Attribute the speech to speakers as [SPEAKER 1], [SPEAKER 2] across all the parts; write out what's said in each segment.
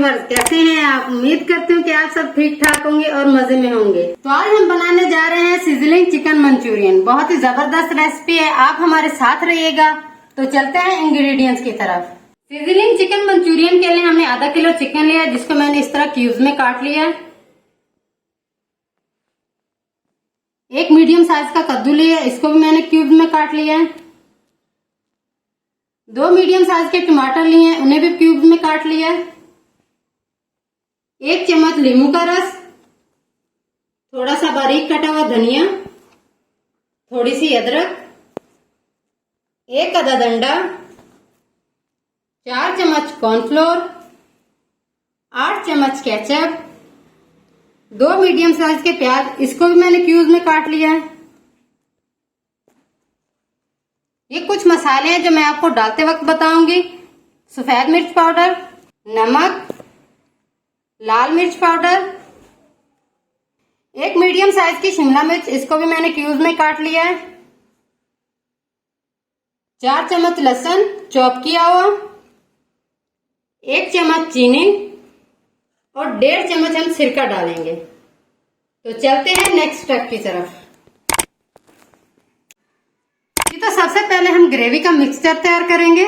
[SPEAKER 1] Viewers, कैसे हैं आप? उम्मीद करती हूँ कि आप सब ठीक ठाक होंगे और मजे में होंगे। तो आज हम बनाने जा रहे हैं सिजलिंग चिकन मंचूरियन। बहुत ही जबरदस्त रेसिपी है, आप हमारे साथ रहिएगा। तो चलते हैं इंग्रेडिएंट्स की तरफ। सिजलिंग चिकन मंचूरियन के लिए हमने आधा किलो चिकन लिया, जिसको मैंने इस तरह क्यूब्स में काट लिया है। एक मीडियम साइज का कद्दू लिया, इसको भी मैंने क्यूब्स में काट लिया है। 2 मीडियम साइज के टमाटर लिए हैं, उन्हें भी क्यूब्स में काट लिया है। 1 चम्मच नींबू का रस, थोड़ा सा बारीक कटा हुआ धनिया, थोड़ी सी अदरक, 1 आधा डंडा, 4 चम्मच कॉर्नफ्लोर, 8 चम्मच केचप, 2 मीडियम साइज के प्याज, इसको भी मैंने क्यूब्स में काट लिया है। ये कुछ मसाले हैं जो मैं आपको डालते वक्त बताऊंगी। सफेद मिर्च पाउडर, नमक, लाल मिर्च पाउडर, 1 मीडियम साइज की शिमला मिर्च, इसको भी मैंने क्यूब्स में काट लिया है। 4 चम्मच लहसुन चॉप किया हुआ, 1 चम्मच चीनी और 1.5 चम्मच हम सिरका डालेंगे। तो चलते हैं नेक्स्ट स्टेप की तरफ। तो सबसे पहले हम ग्रेवी का मिक्सचर तैयार करेंगे।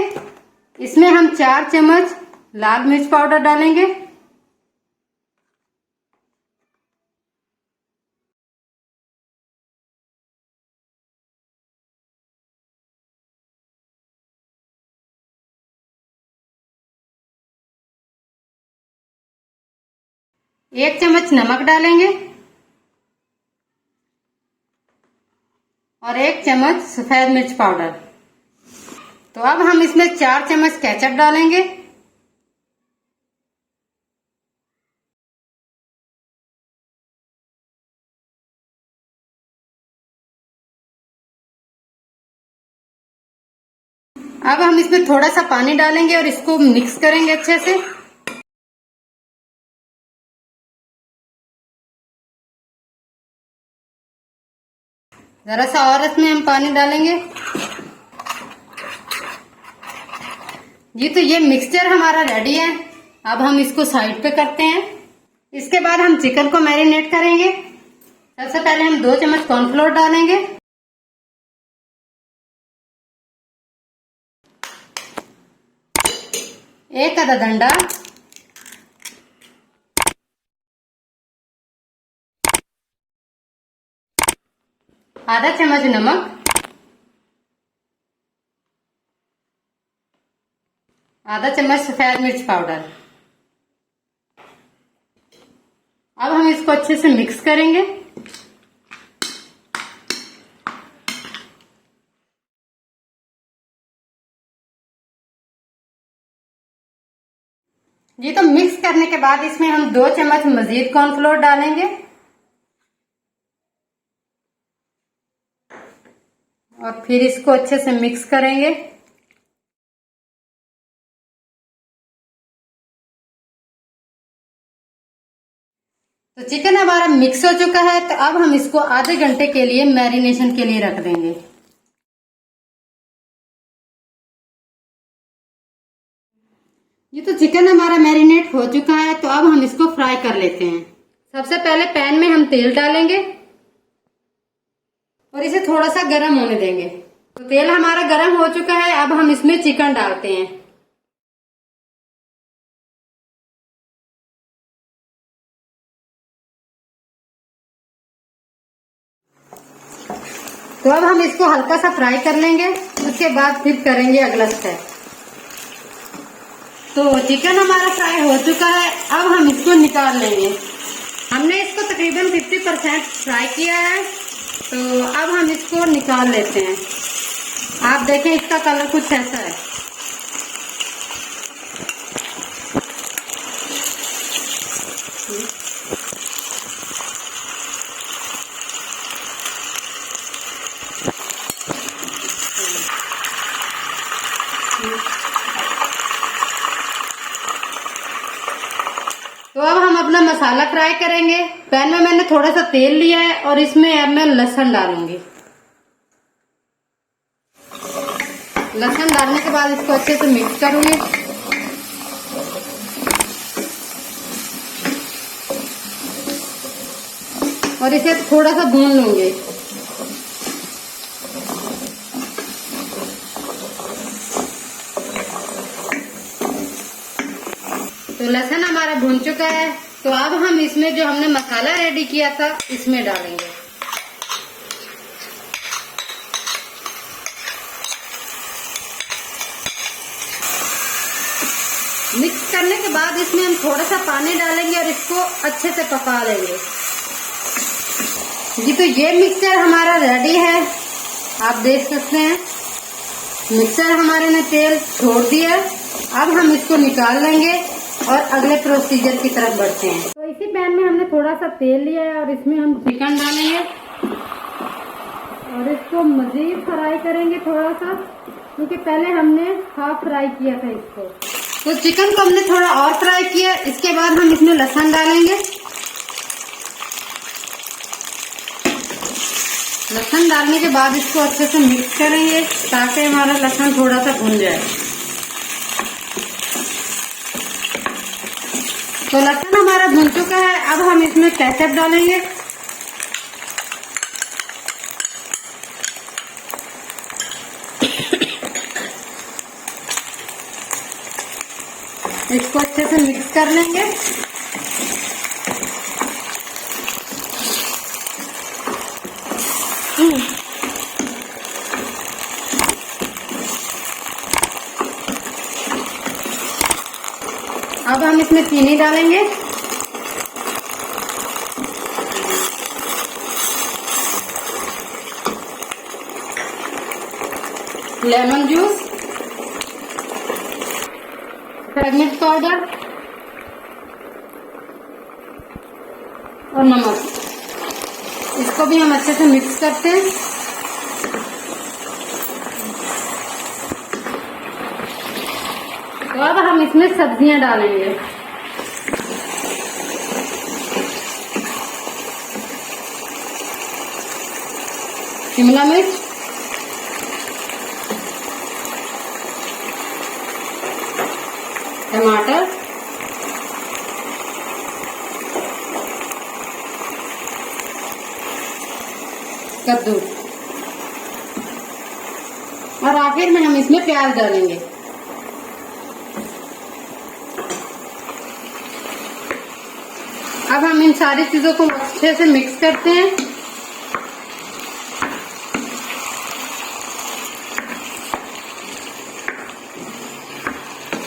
[SPEAKER 1] इसमें हम 4 चम्मच लाल मिर्च पाउडर डालेंगे, एक चम्मच नमक डालेंगे और 1 चम्मच सफेद मिर्च पाउडर। तो अब हम इसमें 4 चम्मच केचप डालेंगे, अब हम इसमें थोड़ा सा पानी डालेंगे और इसको मिक्स करेंगे अच्छे से। जरा सा और इसमें हम पानी डालेंगे। जी, तो ये मिक्सचर हमारा रेडी है। अब हम इसको साइड पे करते हैं। इसके बाद हम चिकन को मैरिनेट करेंगे। सबसे पहले हम 2 चम्मच कॉर्नफ्लोर डालेंगे, एक आधा डंडा, आधा चम्मच नमक, आधा चम्मच सफेद मिर्च पाउडर। अब हम इसको अच्छे से मिक्स करेंगे। जी, तो मिक्स करने के बाद इसमें हम 2 चम्मच मजीद कॉर्नफ्लोर डालेंगे और फिर इसको अच्छे से मिक्स करेंगे। तो चिकन हमारा मिक्स हो चुका है, तो अब हम इसको आधे घंटे के लिए मैरिनेशन के लिए रख देंगे। ये तो चिकन हमारा मैरिनेट हो चुका है, तो अब हम इसको फ्राई कर लेते हैं। सबसे पहले पैन में हम तेल डालेंगे और इसे थोड़ा सा गर्म होने देंगे। तो तेल हमारा गर्म हो चुका है, अब हम इसमें चिकन डालते हैं। तो अब हम इसको हल्का सा फ्राई कर लेंगे, उसके बाद फिर करेंगे अगला स्टेप। तो चिकन हमारा फ्राई हो चुका है, अब हम इसको निकाल लेंगे। हमने इसको तकरीबन 50% फ्राई किया है, तो अब हम इसको निकाल लेते हैं। आप देखें, इसका कलर कुछ ऐसा है। तो अब हम अपना मसाला फ्राई करेंगे। पैन में मैंने थोड़ा सा तेल लिया है और इसमें अब मैं लहसुन डालूंगी। लहसुन डालने के बाद इसको अच्छे से मिक्स करूंगी। और इसे थोड़ा सा भून लूंगी। तो लहसुन हमारा भून चुका है, तो अब हम इसमें जो हमने मसाला रेडी किया था इसमें डालेंगे। मिक्स करने के बाद इसमें हम थोड़ा सा पानी डालेंगे और इसको अच्छे से पका लेंगे। जी तो ये मिक्सचर हमारा रेडी है, आप देख सकते हैं मिक्सचर हमारे ने तेल छोड़ दिया। अब हम इसको निकाल लेंगे और अगले प्रोसीजर की तरफ बढ़ते हैं। तो इसी पैन में हमने थोड़ा सा तेल लिया है और इसमें हम चिकन डालेंगे और इसको मजीद फ्राई करेंगे थोड़ा सा, क्योंकि पहले हमने हाफ फ्राई किया था इसको। तो चिकन को हमने थोड़ा और फ्राई किया। इसके बाद हम इसमें लहसुन डालेंगे। लहसुन डालने के बाद इसको अच्छे से मिक्स करेंगे ताकि हमारा लहसुन थोड़ा सा भुन जाए। तो लहसुन हमारा भुन चुका है। अब हम इसमें केचप डालेंगे। इसको अच्छे से मिक्स कर लेंगे। अब हम इसमें चीनी डालेंगे। लेमन जूस, फ्रेगनेंस पाउडर और नमक। इसको भी हम अच्छे से मिक्स करते हैं। तो अब हम इसमें सब्जियां डालेंगे। शिमला मिर्च, टमाटर, कद्दू और आखिर में हम इसमें प्याज डालेंगे। अब हम इन सारी चीजों को अच्छे से मिक्स करते हैं।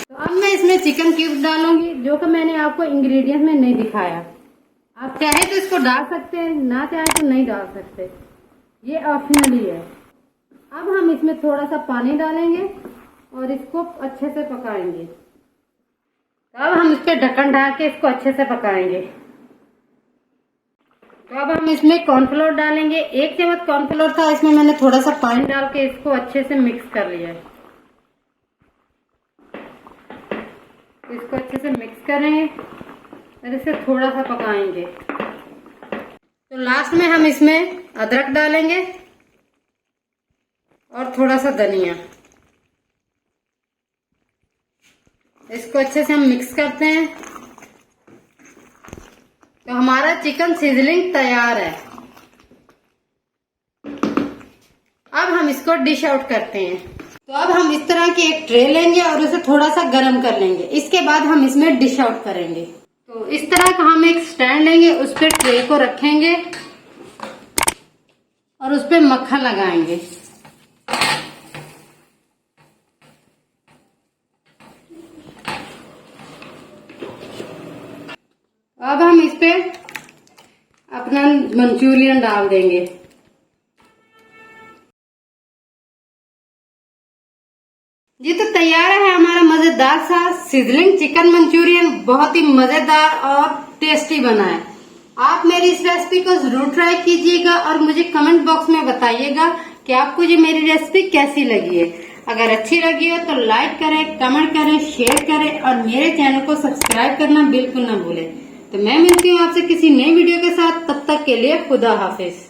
[SPEAKER 1] तो अब मैं इसमें चिकन क्यूब डालूंगी, जो कि मैंने आपको इंग्रेडिएंट में नहीं दिखाया। आप चाहे तो इसको डाल सकते हैं, ना चाहे तो नहीं डाल सकते, ये ऑप्शनली है। अब हम इसमें थोड़ा सा पानी डालेंगे और इसको अच्छे से पकाएंगे। तो अब हम इस पर ढक्कन ढाल के इसको अच्छे से पकाएंगे। तो अब हम इसमें कॉर्नफ्लोर डालेंगे। 1 चम्मच कॉर्नफ्लोर था, इसमें मैंने थोड़ा सा पानी डाल के इसको अच्छे से मिक्स कर लिया है। इसको अच्छे से मिक्स करेंगे और इसे थोड़ा सा पकाएंगे। तो लास्ट में हम इसमें अदरक डालेंगे और थोड़ा सा धनिया। इसको अच्छे से हम मिक्स करते हैं। तो हमारा चिकन सिजलिंग तैयार है। अब हम इसको डिश आउट करते हैं। तो अब हम इस तरह की एक ट्रे लेंगे और उसे थोड़ा सा गर्म कर लेंगे। इसके बाद हम इसमें डिश आउट करेंगे। तो इस तरह का हम एक स्टैंड लेंगे, उस पर ट्रे को रखेंगे और उस पर मक्खन लगाएंगे। अब हम इस पे अपना मंचूरियन डाल देंगे। जी तो तैयार है हमारा मजेदार सा सिजलिंग चिकन मंचूरियन। बहुत ही मजेदार और टेस्टी बना है। आप मेरी इस रेसिपी को जरूर ट्राई कीजिएगा और मुझे कमेंट बॉक्स में बताइएगा कि आपको ये मेरी रेसिपी कैसी लगी है। अगर अच्छी लगी हो तो लाइक करें, कमेंट करें, शेयर करें और मेरे चैनल को सब्सक्राइब करना बिल्कुल ना भूलें। तो मैं मिलती हूँ आपसे किसी नई वीडियो के साथ। तब तक के लिए खुदा हाफिज।